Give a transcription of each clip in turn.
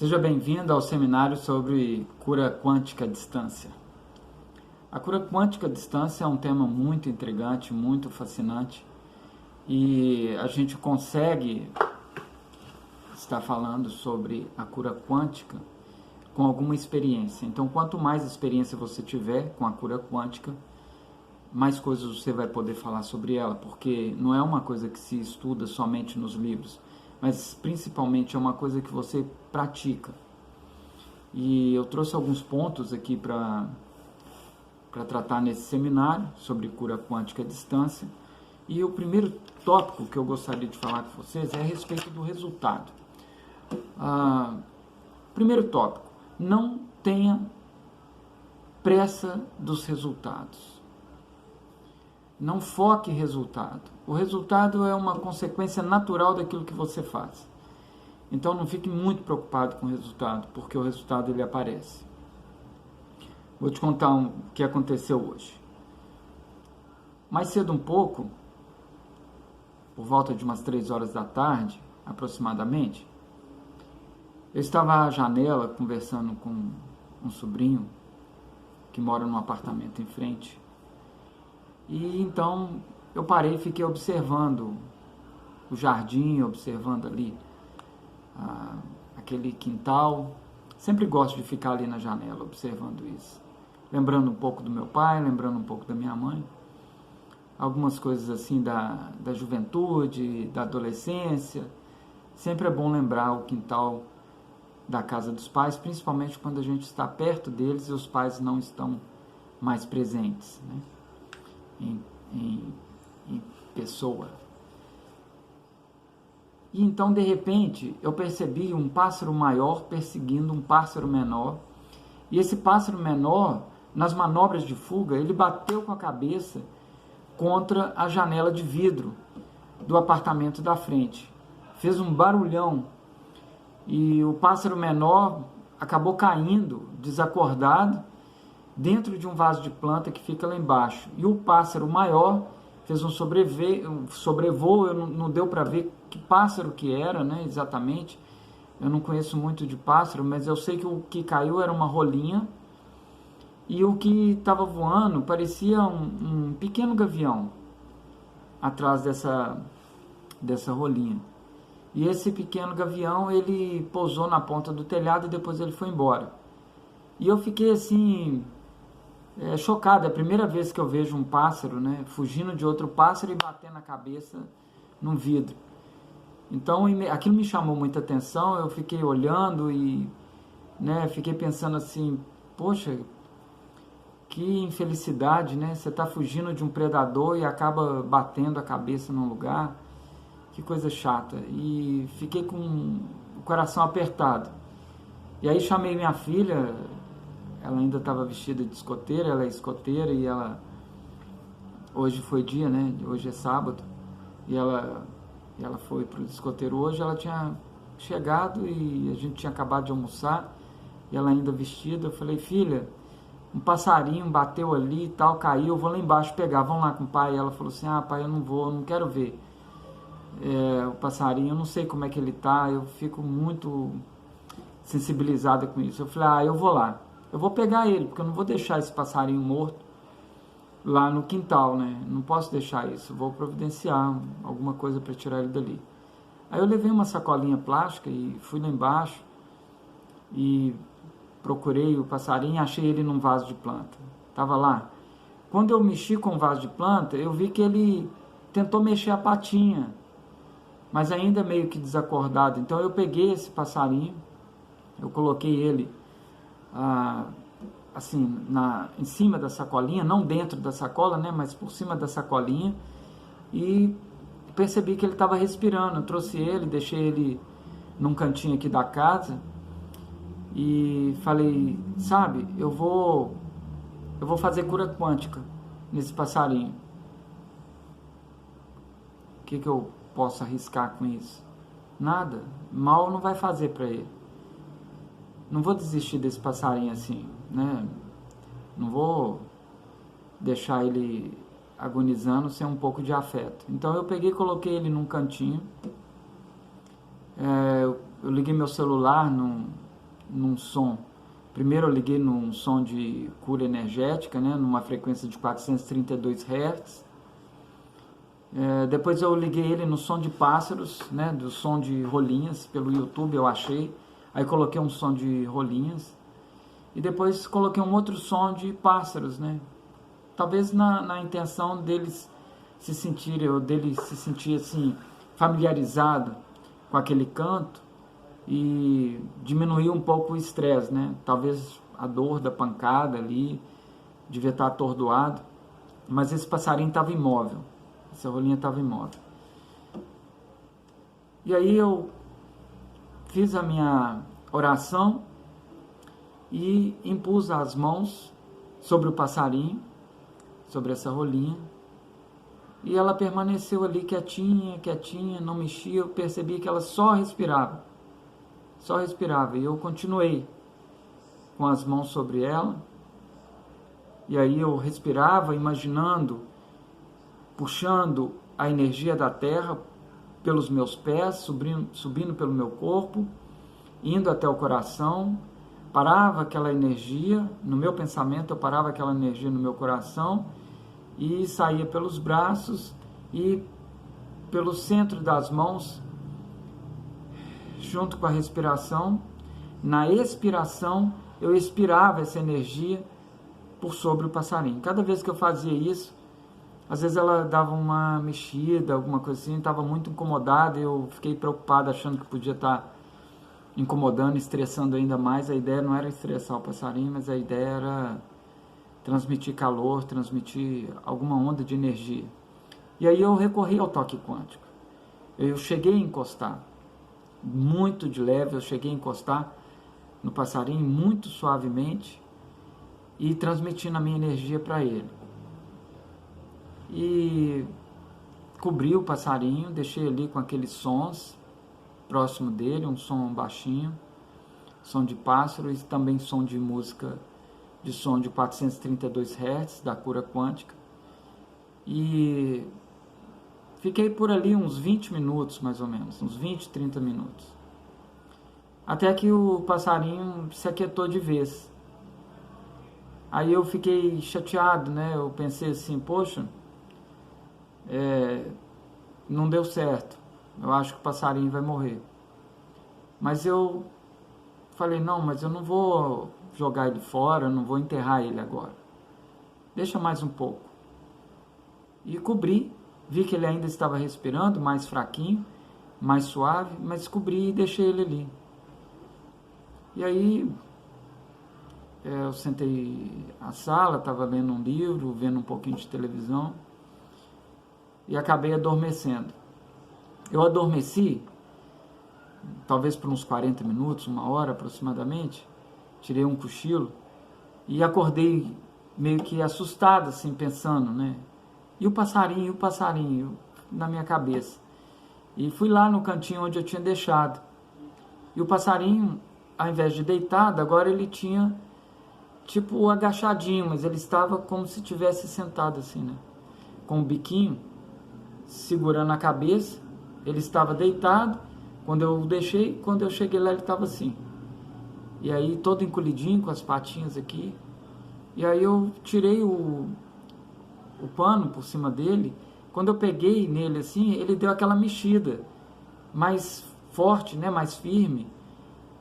Seja bem-vindo ao seminário sobre cura quântica à distância. A cura quântica à distância é um tema muito intrigante, muito fascinante, e a gente consegue estar falando sobre a cura quântica com alguma experiência. Então, quanto mais experiência você tiver com a cura quântica, mais coisas você vai poder falar sobre ela, porque não é uma coisa que se estuda somente nos livros, mas principalmente é uma coisa que você pratica. E eu trouxe alguns pontos aqui para tratar nesse seminário sobre cura quântica à distância. E o primeiro tópico que eu gostaria de falar com vocês é a respeito do resultado. Primeiro tópico, não tenha pressa dos resultados. Não foque em resultado. O resultado é uma consequência natural daquilo que você faz. Então não fique muito preocupado com o resultado, porque o resultado ele aparece. Vou te contar o que aconteceu hoje. Mais cedo um pouco, por volta de umas 3 horas da tarde, aproximadamente, eu estava à janela conversando com um sobrinho que mora num apartamento em frente. E então eu parei e fiquei observando o jardim, observando ali aquele quintal. Sempre gosto de ficar ali na janela observando isso. Lembrando um pouco do meu pai, lembrando um pouco da minha mãe. Algumas coisas assim da juventude, da adolescência. Sempre é bom lembrar o quintal da casa dos pais, principalmente quando a gente está perto deles e os pais não estão mais presentes, né? Em pessoa. E então, de repente, eu percebi um pássaro maior perseguindo um pássaro menor. E esse pássaro menor, nas manobras de fuga, ele bateu com a cabeça contra a janela de vidro do apartamento da frente. Fez um barulhão. E o pássaro menor acabou caindo, desacordado, dentro de um vaso de planta que fica lá embaixo. E o pássaro maior fez um sobrevoo, não deu para ver que pássaro que era, né, exatamente. Eu não conheço muito de pássaro, mas eu sei que o que caiu era uma rolinha, e o que estava voando parecia um pequeno gavião atrás dessa rolinha. E esse pequeno gavião, ele pousou na ponta do telhado e depois ele foi embora. E eu fiquei assim, chocado. É a primeira vez que eu vejo um pássaro, né, fugindo de outro pássaro e batendo a cabeça num vidro. Então aquilo me chamou muita atenção. Eu fiquei olhando e, né, fiquei pensando assim, poxa, que infelicidade, né? Você está fugindo de um predador e acaba batendo a cabeça num lugar. Que coisa chata. E fiquei com o coração apertado. E aí chamei minha filha. Ela ainda estava vestida de escoteira, ela é escoteira, e ela... Hoje foi dia, né? Hoje é sábado. E ela foi para o escoteiro hoje. Ela tinha chegado e a gente tinha acabado de almoçar. E ela ainda vestida. Eu falei, filha, um passarinho bateu ali e tal, caiu. Eu vou lá embaixo pegar, vamos lá com o pai. E ela falou assim, pai, eu não vou, eu não quero ver o passarinho. Eu não sei como é que ele tá. Eu fico muito sensibilizada com isso. Eu falei, eu vou lá. Eu vou pegar ele, porque eu não vou deixar esse passarinho morto lá no quintal, né? Não posso deixar isso. Vou providenciar alguma coisa para tirar ele dali. Aí eu levei uma sacolinha plástica e fui lá embaixo e procurei o passarinho e achei ele num vaso de planta. Tava lá. Quando eu mexi com o vaso de planta, eu vi que ele tentou mexer a patinha, mas ainda meio que desacordado. Então eu peguei esse passarinho, eu coloquei ele assim, em cima da sacolinha, não dentro da sacola, né, mas por cima da sacolinha, e percebi que ele estava respirando. Eu trouxe ele, deixei ele num cantinho aqui da casa e falei, sabe, eu vou fazer cura quântica nesse passarinho. O que eu posso arriscar com isso? Nada, mal não vai fazer para ele. Não vou desistir desse passarinho assim, né? Não vou deixar ele agonizando sem um pouco de afeto. Então eu peguei e coloquei ele num cantinho. Eu liguei meu celular num som. Primeiro eu liguei num som de cura energética, né, numa frequência de 432 Hz. Depois eu liguei ele no som de pássaros, né, do som de rolinhas, pelo YouTube eu achei. Aí coloquei um som de rolinhas. E depois coloquei um outro som de pássaros, né? Talvez na intenção deles se sentirem, ou dele se sentir assim, familiarizado com aquele canto e diminuir um pouco o estresse, né? Talvez a dor da pancada ali, devia estar atordoado, mas esse passarinho estava imóvel, essa rolinha estava imóvel. E aí eu fiz a minha oração e impus as mãos sobre o passarinho, sobre essa rolinha, e ela permaneceu ali quietinha, quietinha, não mexia. Eu percebi que ela só respirava, e eu continuei com as mãos sobre ela, e aí eu respirava, imaginando, puxando a energia da terra pelos meus pés, subindo pelo meu corpo, indo até o coração. Parava aquela energia no meu pensamento, eu parava aquela energia no meu coração e saía pelos braços e pelo centro das mãos, junto com a respiração. Na expiração, eu expirava essa energia por sobre o passarinho. Cada vez que eu fazia isso, às vezes ela dava uma mexida, alguma coisa assim, estava muito incomodada, eu fiquei preocupado, achando que podia estar incomodando, estressando ainda mais. A ideia não era estressar o passarinho, mas a ideia era transmitir calor, transmitir alguma onda de energia. E aí eu recorri ao toque quântico. Eu cheguei a encostar, muito de leve, eu cheguei a encostar no passarinho muito suavemente e transmitindo a minha energia para ele. E cobri o passarinho, deixei ali com aqueles sons próximo dele, um som baixinho, som de pássaro e também som de música, de som de 432 Hz, da cura quântica. E fiquei por ali uns 20 minutos, mais ou menos, uns 20, 30 minutos. Até que o passarinho se aquietou de vez. Aí eu fiquei chateado, né? Eu pensei assim, poxa, não deu certo. Eu acho que o passarinho vai morrer. Mas eu falei, não, mas eu não vou jogar ele fora, eu não vou enterrar ele agora. Deixa mais um pouco. E cobri, vi que ele ainda estava respirando, mais fraquinho, mais suave, mas cobri e deixei ele ali. E aí eu sentei na sala, estava lendo um livro, vendo um pouquinho de televisão e acabei adormecendo. Eu adormeci, talvez por uns 40 minutos, uma hora aproximadamente, tirei um cochilo e acordei meio que assustado, assim, pensando, né? E o passarinho, na minha cabeça. E fui lá no cantinho onde eu tinha deixado. E o passarinho, ao invés de deitado, agora ele tinha, tipo, agachadinho, mas ele estava como se tivesse sentado assim, né? Com o biquinho segurando a cabeça. Ele estava deitado. Quando eu cheguei lá, ele estava assim. E aí, todo encolhidinho, com as patinhas aqui. E aí eu tirei o pano por cima dele. Quando eu peguei nele assim, ele deu aquela mexida mais forte, né, mais firme.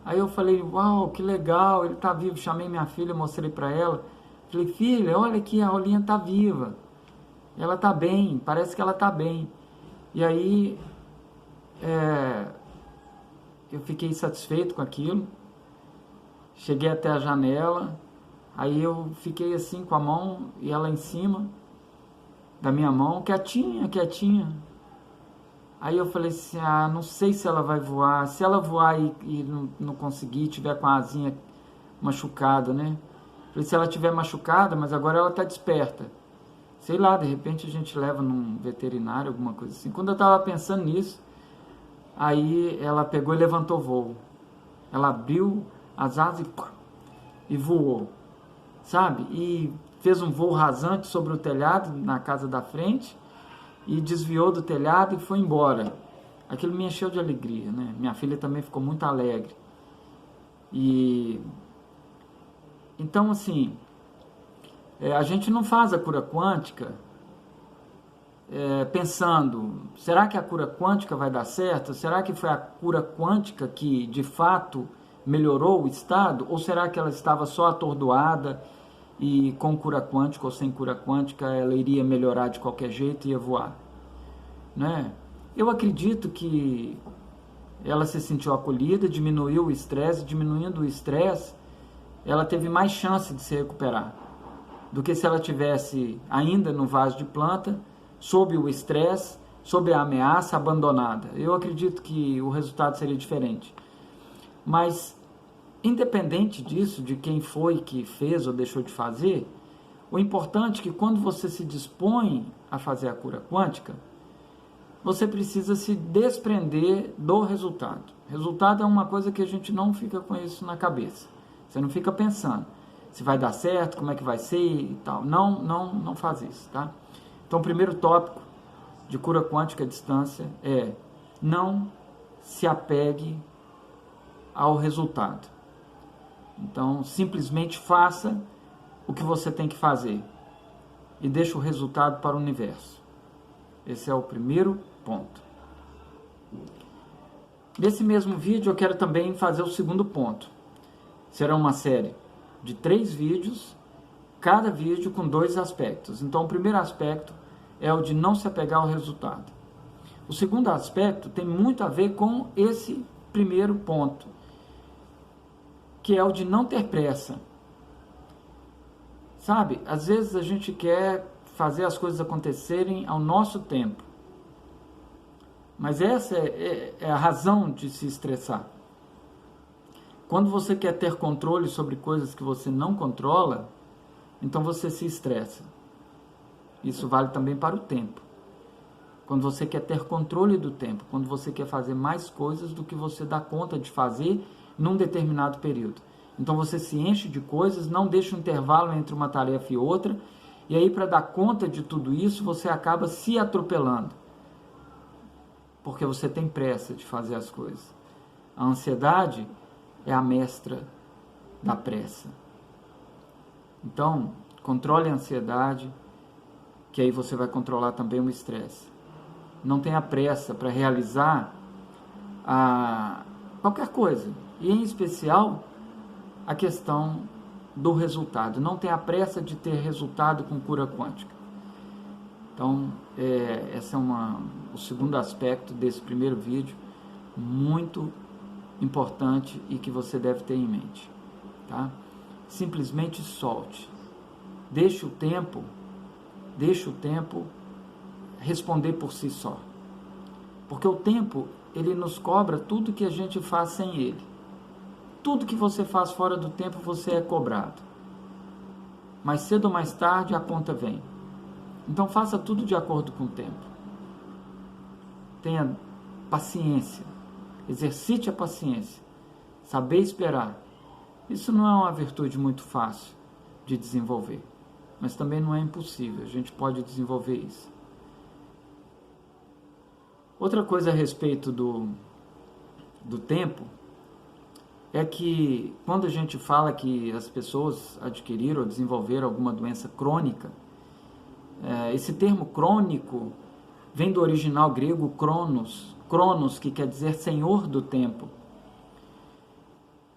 Aí eu falei, uau, que legal, ele está vivo. Chamei minha filha, mostrei para ela. Falei, filha, olha aqui, a rolinha está viva. Ela está bem, parece que ela está bem. E aí eu fiquei satisfeito com aquilo. Cheguei até a janela. Aí eu fiquei assim com a mão e ela em cima da minha mão, quietinha, quietinha. Aí eu falei assim, não sei se ela vai voar. Se ela voar e não conseguir, tiver com a asinha machucada, né? Falei, se ela tiver machucada, mas agora ela está desperta. Sei lá, de repente a gente leva num veterinário, alguma coisa assim. Quando eu estava pensando nisso, aí ela pegou e levantou voo. Ela abriu as asas e voou, sabe? E fez um voo rasante sobre o telhado, na casa da frente, e desviou do telhado e foi embora. Aquilo me encheu de alegria, né? Minha filha também ficou muito alegre. E então, assim, a gente não faz a cura quântica pensando, será que a cura quântica vai dar certo? Será que foi a cura quântica que de fato melhorou o estado? Ou será que ela estava só atordoada e com cura quântica ou sem cura quântica ela iria melhorar de qualquer jeito e ia voar? Né? Eu acredito que ela se sentiu acolhida, diminuiu o estresse, diminuindo o estresse, ela teve mais chance de se recuperar do que se ela tivesse ainda no vaso de planta, sob o estresse, sob a ameaça, abandonada. Eu acredito que o resultado seria diferente. Mas, independente disso, de quem foi que fez ou deixou de fazer, o importante é que quando você se dispõe a fazer a cura quântica, você precisa se desprender do resultado. Resultado é uma coisa que a gente não fica com isso na cabeça. Você não fica pensando se vai dar certo, como é que vai ser e tal. Não faz isso, tá? Então, o primeiro tópico de cura quântica à distância é: não se apegue ao resultado. Então, simplesmente faça o que você tem que fazer e deixe o resultado para o universo. Esse é o primeiro ponto. Nesse mesmo vídeo, eu quero também fazer o segundo ponto. Será uma série de 3 vídeos, cada vídeo com 2 aspectos. Então, o primeiro aspecto é o de não se apegar ao resultado. O segundo aspecto tem muito a ver com esse primeiro ponto, que é o de não ter pressa. Sabe, às vezes a gente quer fazer as coisas acontecerem ao nosso tempo. Mas essa é a razão de se estressar. Quando você quer ter controle sobre coisas que você não controla, então você se estressa. Isso vale também para o tempo. Quando você quer ter controle do tempo, quando você quer fazer mais coisas do que você dá conta de fazer num determinado período. Então você se enche de coisas, não deixa um intervalo entre uma tarefa e outra, e aí para dar conta de tudo isso, você acaba se atropelando. Porque você tem pressa de fazer as coisas. A ansiedade é a mestra da pressa. Então, controle a ansiedade, que aí você vai controlar também o estresse. Não tenha pressa para realizar qualquer coisa, e em especial a questão do resultado. Não tenha pressa de ter resultado com cura quântica. Então, esse é o segundo aspecto desse primeiro vídeo, muito importante e que você deve ter em mente. Tá? Simplesmente solte. Deixe o tempo responder por si só. Porque o tempo, ele nos cobra tudo que a gente faz sem ele. Tudo que você faz fora do tempo, você é cobrado. Mais cedo ou mais tarde, a conta vem. Então, faça tudo de acordo com o tempo. Tenha paciência. Exercite a paciência. Saber esperar. Isso não é uma virtude muito fácil de desenvolver. Mas também não é impossível. A gente pode desenvolver isso. Outra coisa a respeito do tempo é que quando a gente fala que as pessoas adquiriram ou desenvolveram alguma doença crônica, esse termo crônico vem do original grego Cronos, que quer dizer senhor do tempo.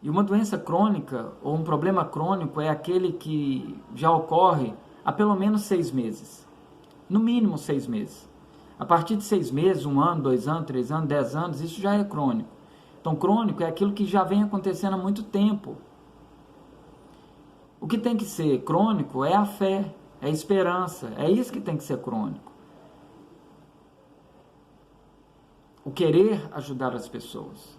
E uma doença crônica ou um problema crônico é aquele que já ocorre há pelo menos 6 meses. No mínimo 6 meses. A partir de 6 meses, 1 ano, 2 anos, 3 anos, 10 anos, isso já é crônico. Então, crônico é aquilo que já vem acontecendo há muito tempo. O que tem que ser crônico é a fé, é a esperança, é isso que tem que ser crônico. O querer ajudar as pessoas.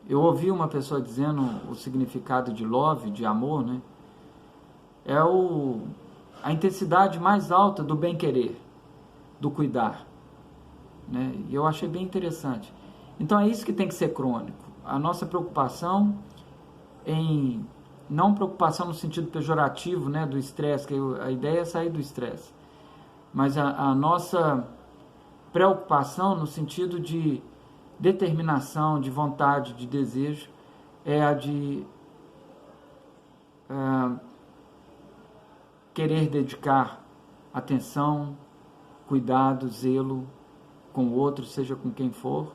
Eu ouvi uma pessoa dizendo o significado de love, de amor, né? É a intensidade mais alta do bem-querer, do cuidar. Né? E eu achei bem interessante. Então é isso que tem que ser crônico. A nossa preocupação não preocupação no sentido pejorativo, né, do estresse, que a ideia é sair do estresse, mas a nossa preocupação no sentido de determinação, de vontade, de desejo, é a de querer dedicar atenção, cuidado, zelo com o outro, seja com quem for,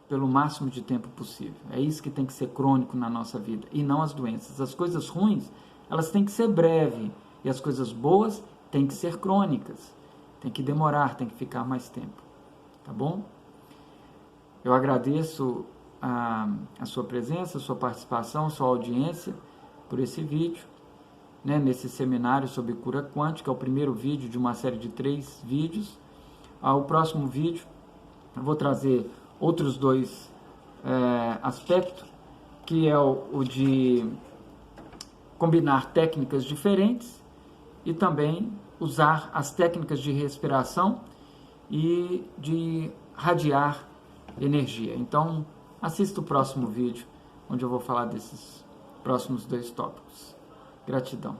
pelo máximo de tempo possível. É isso que tem que ser crônico na nossa vida, e não as doenças. As coisas ruins, elas têm que ser breves, e as coisas boas têm que ser crônicas. Tem que demorar, tem que ficar mais tempo. Tá bom? Eu agradeço a sua presença, a sua participação, a sua audiência por esse vídeo, né, nesse seminário sobre cura quântica. É o primeiro vídeo de uma série de 3 vídeos. O próximo vídeo eu vou trazer outros 2 aspectos, que é o de combinar técnicas diferentes e também usar as técnicas de respiração e de radiar energia. Então, assista o próximo vídeo, onde eu vou falar desses próximos 2 tópicos. Gratidão.